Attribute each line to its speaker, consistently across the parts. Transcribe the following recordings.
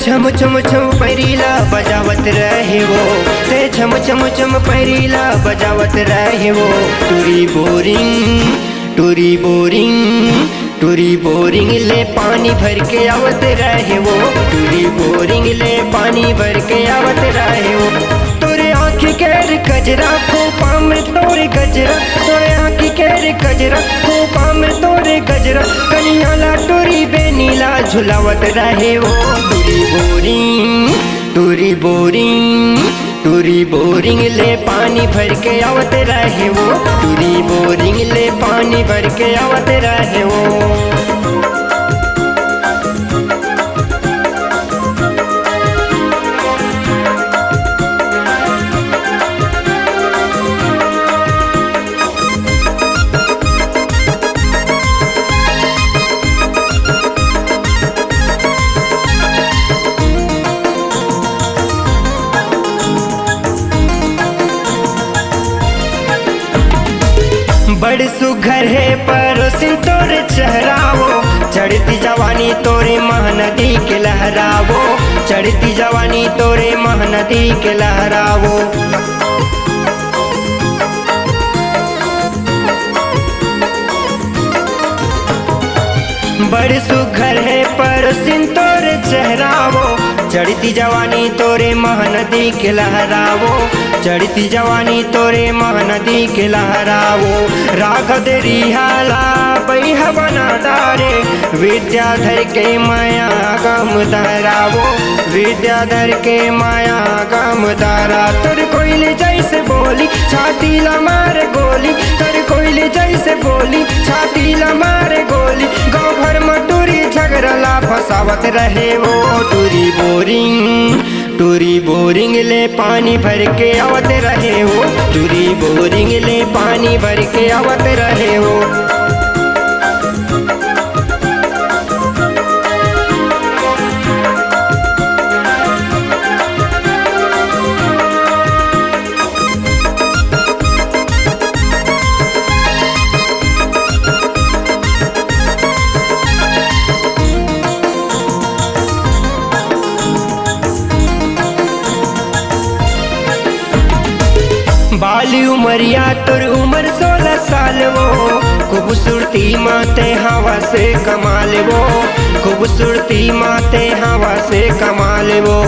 Speaker 1: छम छम छम पैरीला बजावत रहे वो, ते छम छम छम पैरीला बजावत रहे वो। टूरी बोरिंग टूरी बोरिंग टूरी बोरिंग ले पानी भर के आवत रहे वो, टूरी बोरिंग ले पानी भर के आवत रहे वो। तोरे आँखी केर गजरा खोपा में तोरे गजरा, तोरे आँखी केर गजरा खोपा में तोरे गजरा। कनियाला टूरी बेनीला झुलावत रहे वो। टूरी बोरिंग टूरी बोरिंग टूरी बोरिंग ले पानी भर के आवत रहे वो, टूरी बोरिंग ले पानी भर के आवत रहे वो। बड़ सुघर है परोसिन तोरे चेहरावो, चढ़ती जवानी तोरे महानदी के लहरावो, चढ़ती जवानी तोरे महानदी के लहरावो। बड़ सुघर है परोसिन तोरे चेहरावो, चढ़ती जवानी तोरे महानदी के लहरावो, चढ़ती जवानी तोरे महानदी के लहरावो। राघव दे रिहाला बैहा बना डारे, विद्याधर के माया गम धरावो, विद्याधर के माया गम धरा। तोर कोयले जैसे बोली छाती ला मारे गोली, तोर कोयले जैसे बोली छाती ला मारे गोली। गाँव भर में टूरी झगड़ला फसावत रहे वो। टूरी बोरिंग टूरी बोरिंग ले पानी भर के आवत रहे वो, टूरी बोरिंग ले पानी भर के आवत रहे वो। बाली उमरिया तोर उम्र 16 साल वो, खूबसूरती माते हवा से कमाल वो, खूबसूरती माते हवा से कमाल वो।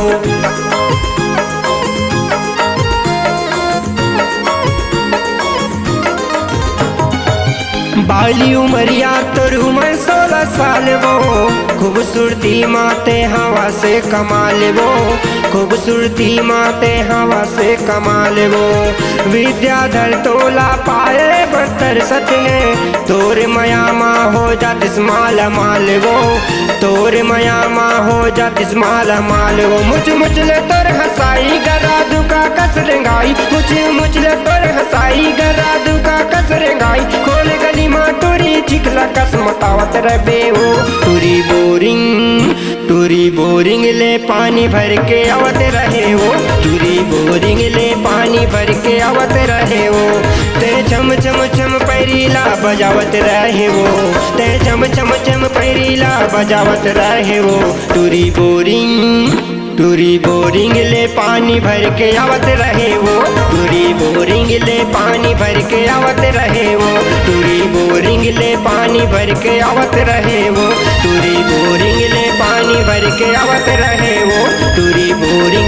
Speaker 1: बाली उमरिया तोर उम्र 16 साल वो, खूबसूरती माते हवा से कमाल वो, खूबसूरती माते हवा से कमाल वो। विद्याधर तोला पाए बर्तर सत है, तोर मयामा हो जातिस माला माल वो, तोर मयामा हो जातिस माला माल वो। मुझ मुझले तोर हसाई गरा दुका कसरेंगाई, मुझ मुझले तोर हसाई गरा दुका कसरेंगाई। खोल गली माँ टूरी चिखला कसमतावत रबे वो। टूरी बोरिंग टूरी बोरिंग ले पानी भर के आवत रहे वो, टूरी बोरिंग ले पानी भर के आवत रहे वो। ते छम छम छम पैरीला बजावत रहे वो, ते छम छम छम पैरीला बजावत रहे वो। टूरी बोरिंग ले पानी भर के आवत रहे वो, टूरी बोरिंग ले पानी भर के आवत रहे वो, टूरी बोरिंग ले पानी भर के आवत रहे वो, टूरी बोरिंग ले पानी भर के आवत रहे वो, टूरी बोरिंग